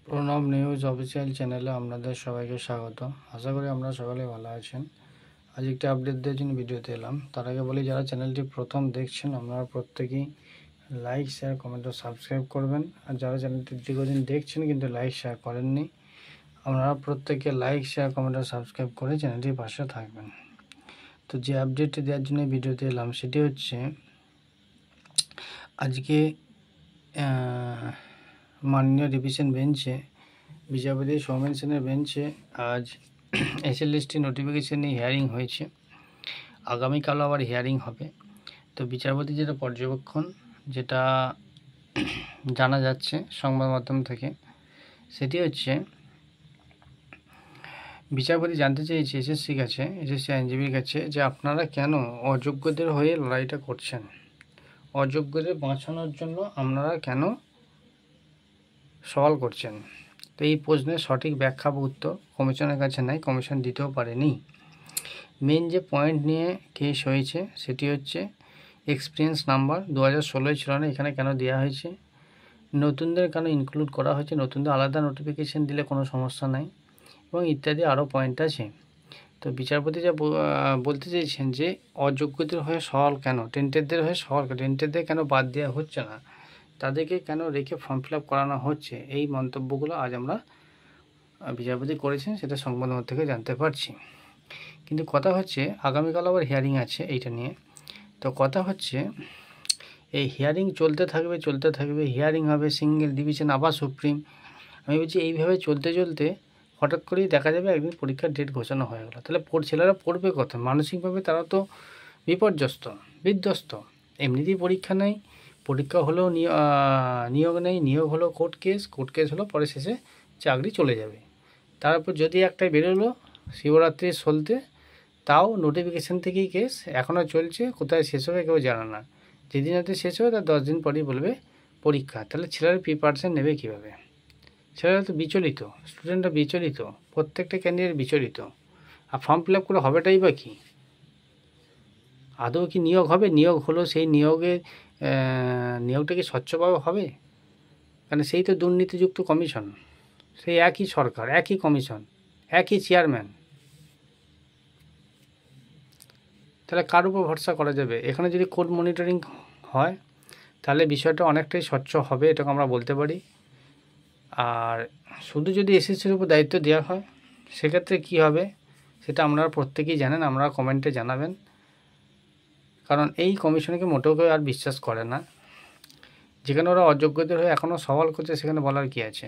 Pranab news official চ্যানেলে আপনাদের সবাইকে স্বাগত। আশা করি আপনারা সকলেই ভালো আছেন। আজ একটি আপডেট দেওয়ার জন্য ভিডিওতে এলাম। তার আগে বলি, যারা চ্যানেলটি প্রথম দেখছেন আপনারা প্রত্যেকেই লাইক, শেয়ার, কমেন্ট ও সাবস্ক্রাইব করবেন। আর যারা চ্যানেলটি দীর্ঘদিন দেখছেন কিন্তু লাইক শেয়ার করেননি, আপনারা প্রত্যেকে লাইক, শেয়ার, কমেন্ট ও সাবস্ক্রাইব করে চ্যানেলটির পাশে থাকবেন। তো যে আপডেটটি দেওয়ার জন্য ভিডিওতে এলাম সেটি হচ্ছে, আজকে মাননীয় ডিভিশন বেঞ্চে, বিচারপতি সৌমেন সেনের বেঞ্চে আজ এসএলএসটি নোটিফিকেশন নিয়ে হিয়ারিং হয়েছে। আগামীকালও আবার হিয়ারিং হবে। তো বিচারপতি যেটা পর্যবেক্ষণ, যেটা জানা যাচ্ছে সংবাদ মাধ্যম থেকে, সেটি হচ্ছে বিচারপতি জানতে চেয়েছে এসএসসি আইনজীবীর কাছে যে আপনারা কেন অযোগ্যদের হয়ে লড়াইটা করছেন, অযোগ্যদের বাঁচানোর জন্য আপনারা কেন সওয়াল করছেন। তো এই প্রশ্নের সঠিক ব্যাখ্যা বা উত্তর কমিশনের কাছে নাই, কমিশন দিতেও পারেনি। মেন যে পয়েন্ট নিয়ে কেস হয়েছে সেটি হচ্ছে এক্সপিরিয়েন্স নাম্বার 2016 ছিল না, এখানে কেন দেওয়া হয়েছে, নতুনদের কেন ইনক্লুড করা হয়েছে, নতুনদের আলাদা নোটিফিকেশন দিলে কোনো সমস্যা নাই, এবং ইত্যাদি আরও পয়েন্ট আছে। তো বিচারপতি যা বলতে চেয়েছেন যে অযোগ্যদের হয়ে সওয়াল কেন, টেন্টেডদের হয়ে সওয়াল, টেন্টেডদের কেন বাদ দেওয়া হচ্ছে না, তাদেরকে কেন রেখে ফর্ম ফিল আপ করানো হচ্ছে, এই মন্তব্যগুলো আজ আমরা বিচারপতি করেছেন, সেটা সংবাদ মাধ্যম থেকে জানতে পারছি। কিন্তু কথা হচ্ছে আগামীকাল আবার হিয়ারিং আছে এইটা নিয়ে। তো কথা হচ্ছে এই হিয়ারিং চলতে থাকবে, হিয়ারিং হবে, সিঙ্গেল ডিভিশন, আবার সুপ্রিম। আমি বলছি এইভাবে চলতে হঠাৎ করেই দেখা যাবে একদিন পরীক্ষার ডেট ঘোষণা হয়ে গেলো, তাহলে ছেলেরা পড়বে কথা, মানসিকভাবে তারা তো বিধ্বস্ত। এমনিতেই পরীক্ষা নেই, পরীক্ষা হলেও নিয়োগ নেই, নিয়োগ হলো কোর্ট কেস হলো, পরে শেষে চাকরি চলে যাবে। তারপর যদি একটাই বেরোলো শিবরাত্রির সলতে, তাও নোটিফিকেশান থেকেই কেস এখনও চলছে, কোথায় শেষ হবে কেউ জানে না। যেদিন হয়তো শেষ হবে তার 10 দিন পরেই বলবে পরীক্ষা। তাহলে ছেলেরা প্রিপারেশন নেবে কীভাবে? ছেলেরা তো বিচলিত, স্টুডেন্টরা বিচলিত, প্রত্যেকটা ক্যান্ডিডেট বিচলিত। আর ফর্ম ফিল আপ করে হবেটাই বা কী? আদৌ কি নিয়োগ হবে? নিয়োগ হলো, সেই নিয়োগটা কি স্বচ্ছভাবে হবে? কারণ সেই তো দুর্নীতিযুক্ত কমিশন, সেই একই সরকার, একই কমিশন, একই চেয়ারম্যান, তাহলে কার উপর ভরসা করা যাবে? এখানে যদি কোর্ট মনিটরিং হয় তাহলে বিষয়টা অনেকটাই স্বচ্ছ হবে, এটাকে আমরা বলতে পারি। আর শুধু যদি এসএসসির উপর দায়িত্ব দেওয়া হয় সেক্ষেত্রে কী হবে সেটা আপনারা প্রত্যেকেই জানেন, আপনারা কমেন্টে জানাবেন। কারণ এই কমিশনকে মোটেও কেউ আর বিশ্বাস করে না। যেখানে ওরা অযোগ্যদের হয়ে এখনও সওয়াল করছে সেখানে বলার কী আছে?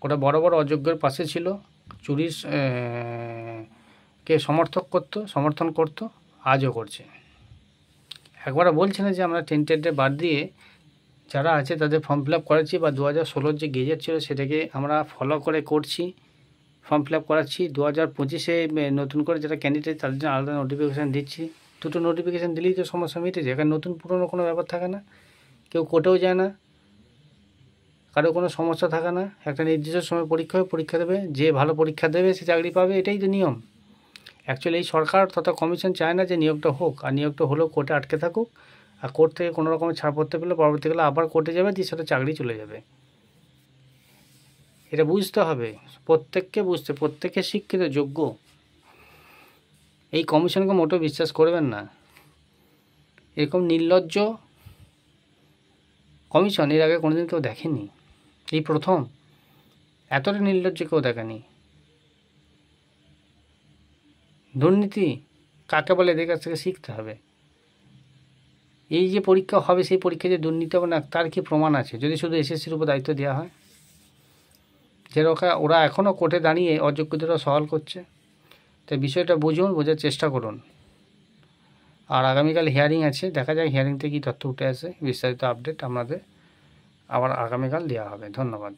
ওরা বড় বড় অযোগ্যের পাশে ছিল, চুরির কে সমর্থন করতো, আজও করছে। একবার বলছে না যে আমরা টেন্টেডে বাদ দিয়ে যারা আছে তাদের ফর্ম ফিল আপ করাচ্ছি, বা 2016 যে গেজেট ছিল সেটাকে আমরা ফলো করে করছি, ফর্ম ফিল আপ করাচ্ছি। 2025-এ নতুন করে যারা ক্যান্ডিডেট তাদের জন্য আলাদা নোটিফিকেশান দিচ্ছি। দুটো নোটিফিকেশান দিলেই তো সমস্যা মিটেছে। এখানে নতুন পুরনো কোনো ব্যাপার থাকে না, কেউ কোর্টেও যায় না, কারো কোনো সমস্যা থাকে না। একটা নির্দিষ্ট সময় পরীক্ষা দেবে, যে ভালো পরীক্ষা দেবে সে চাকরি পাবে, এটাই তো নিয়ম। অ্যাকচুয়ালি এই সরকার তথা কমিশন চায় না যে নিয়োগটা হোক, আর নিয়োগটা হলেও কোর্টে আটকে থাকুক, আর কোর্ট থেকে কোনো রকমের ছাড়পত্র পেলে পরবর্তীকালে আবার কোর্টে যাবে, দিয়ে সেটা চাকরি চলে যাবে। এটা বুঝতে হবে, প্রত্যেককে শিক্ষিত, যোগ্য। এই কমিশনকে মোটেও বিশ্বাস করবেন না। এরকম নির্লজ্জ কমিশন এর আগে কোনোদিন কেউ দেখেনি, এই প্রথম। এতটা নির্লজ্জ কেউ দেখেনি। দুর্নীতি কাকে বলে এদের কাছ থেকে শিখতে হবে। এই যে পরীক্ষা হবে, সেই পরীক্ষায় যে দুর্নীতি হবে না, তার কি প্রমাণ আছে যদি শুধু এসএসসির উপর দায়িত্ব দেওয়া হয়? ওরা এখনও কোর্টে দাঁড়িয়ে অযোগ্যদেরও সওয়াল করছে। তাই বিষয়টা বুঝুন, বোঝার চেষ্টা করুন। আর আগামীকাল হিয়ারিং আছে, দেখা যাক হিয়ারিংতে কী তথ্য উঠে আসে। বিস্তারিত আপডেট আপনাদের আবার আগামীকাল দেওয়া হবে। ধন্যবাদ।